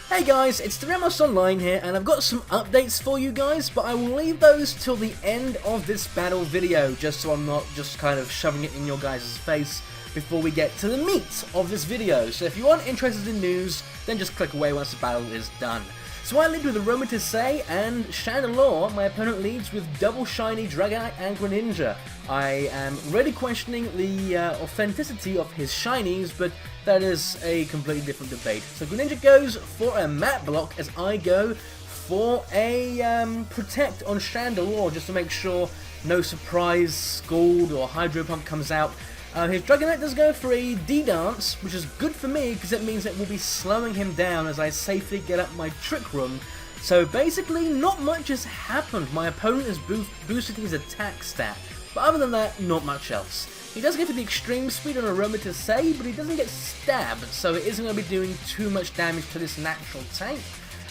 Hey guys, it's the Ramos Online here, and I've got some updates for you guys, but I will leave those till the end of this battle video, just so I'm not just kind of shoving it in your guys' face before we get to the meat of this video. So if you aren't interested in news, then just click away once the battle is done. So I lead with Aromatisse and Chandelure. My opponent leads with double shiny Dragonite and Greninja. I am really questioning the authenticity of his shinies, but that is a completely different debate. So Greninja goes for a Mat Block as I go for a Protect on Chandelure, just to make sure no surprise Scald or Hydro Pump comes out. His Dragonite does go for a D-Dance, which is good for me because it means it will be slowing him down as I safely get up my Trick Room. So basically, not much has happened. My opponent has boosted his attack stat, but other than that, not much else. He does go for the Extreme Speed on Aromatisse, but he doesn't get stabbed, so it isn't going to be doing too much damage to this natural tank.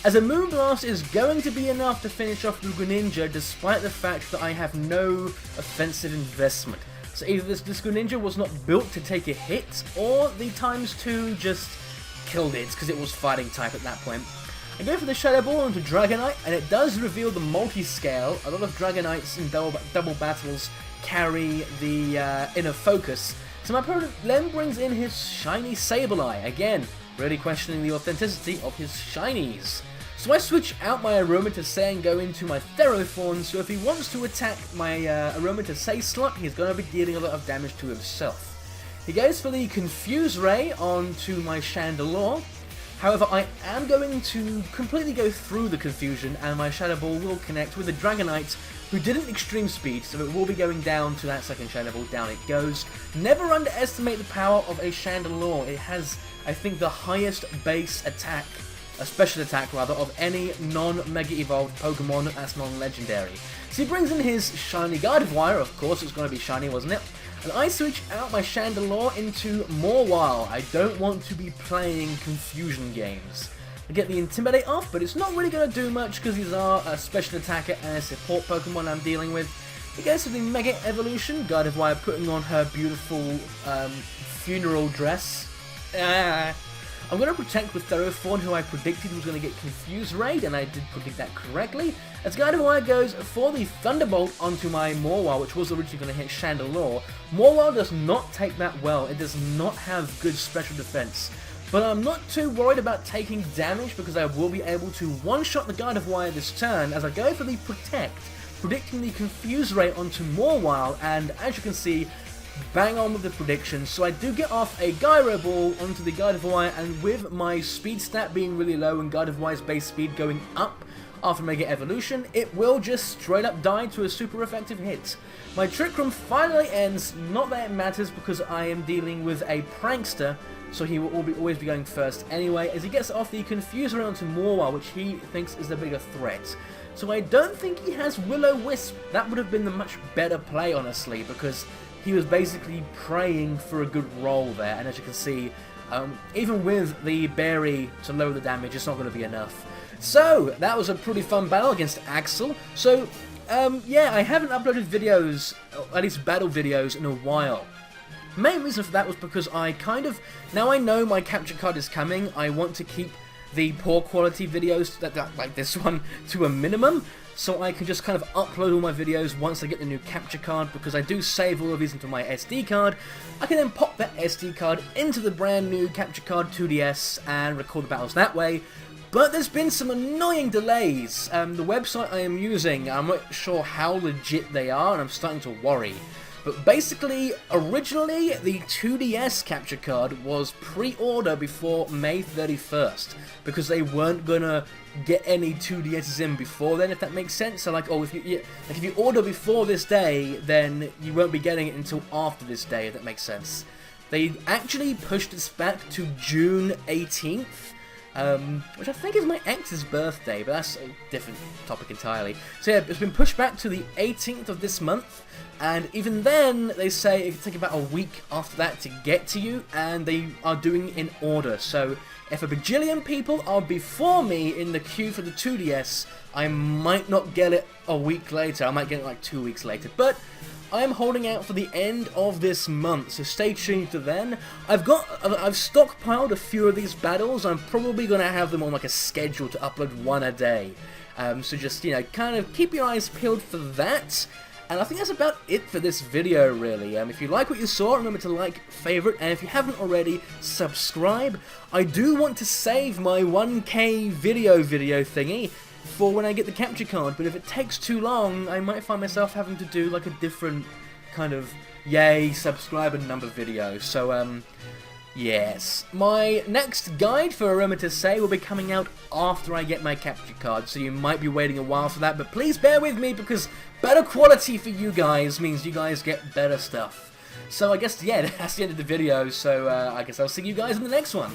As a Moonblast is going to be enough to finish off the Greninja, despite the fact that I have no offensive investment. So either this Greninja was not built to take a hit, or the ×2 just killed it, because it was fighting type at that point. I go for the Shadow Ball onto Dragonite, and it does reveal the multi-scale. A lot of Dragonites in double battles carry the inner focus. So my opponent then brings in his shiny Sableye, again, really questioning the authenticity of his shinies. So I switch out my Aromatisse and go into my Therophorn, so if he wants to attack my Aromatisse slot, he's going to be dealing a lot of damage to himself. He goes for the Confuse Ray onto my Chandelure. However, I am going to completely go through the confusion, and my Shadow Ball will connect with the Dragonite, who didn't Extreme Speed, so it will be going down to that second Shadow Ball. Down it goes. Never underestimate the power of a Chandelure. It has, I think, the highest base attack, a special attack rather, of any non-Mega Evolved Pokemon that's non-legendary. So he brings in his shiny Gardevoir, of course it's going to be shiny, wasn't it? And I switch out my Chandelure into Mawile. I don't want to be playing confusion games. I get the Intimidate off, but it's not really going to do much because these are a special attacker and a support Pokemon I'm dealing with. He goes to the Mega Evolution, Gardevoir putting on her beautiful funeral dress. I'm going to protect with Therophorn, who I predicted was going to get Confuse Raid, and I did predict that correctly. As Gardevoir goes for the Thunderbolt onto my Mawile, which was originally going to hit Chandelure. Mawile does not take that well. It does not have good special defense. But I'm not too worried about taking damage because I will be able to one-shot the Gardevoir this turn as I go for the Protect, predicting the Confuse Ray onto Mawile, and as you can see, bang on with the prediction. So I do get off a Gyro Ball onto the Gardevoir, and with my speed stat being really low and Gardevoir's base speed going up after Mega Evolution, it will just straight up die to a super effective hit. My Trick Room finally ends, not that it matters because I am dealing with a Prankster, so he will always be going first anyway, as he gets off the Confuser onto Mawile, which he thinks is the bigger threat. So I don't think he has Will-O-Wisp. That would have been the much better play, honestly, because he was basically praying for a good roll there, and as you can see, even with the berry to lower the damage, it's not going to be enough. So, that was a pretty fun battle against Axel. So, yeah, I haven't uploaded videos, or at least battle videos, in a while. Main reason for that was because I now I know my capture card is coming, I want to keep the poor quality videos, like this one, to a minimum, so I can just kind of upload all my videos once I get the new capture card, because I do save all of these into my SD card. I can then pop that SD card into the brand new capture card 2DS and record the battles that way. But there's been some annoying delays. The website I am using, I'm not sure how legit they are, and I'm starting to worry. But basically, originally, the 2DS capture card was pre-order before May 31st, because they weren't gonna get any 2DSs in before then, if that makes sense. So like, oh, if you order before this day, then you won't be getting it until after this day, if that makes sense. They actually pushed this back to June 18th, which I think is my ex's birthday, but that's a different topic entirely. So yeah, it's been pushed back to the 18th of this month, and even then, they say it can take about a week after that to get to you, and they are doing it in order. So if a bajillion people are before me in the queue for the 2DS, I might not get it a week later, I might get it like 2 weeks later, but I am holding out for the end of this month, so stay tuned to then. I've stockpiled a few of these battles. I'm probably going to have them on like a schedule to upload one a day. So just, you know, kind of keep your eyes peeled for that. And I think that's about it for this video, really. If you like what you saw, remember to like, favorite, and if you haven't already, subscribe. I do want to save my 1K video thingy for when I get the capture card, but if it takes too long, I might find myself having to do like a different kind of yay subscriber number video. So, yes. My next guide for Aromatisse will be coming out after I get my capture card, so you might be waiting a while for that, but please bear with me because better quality for you guys means you guys get better stuff. So I guess, yeah, that's the end of the video, so I guess I'll see you guys in the next one.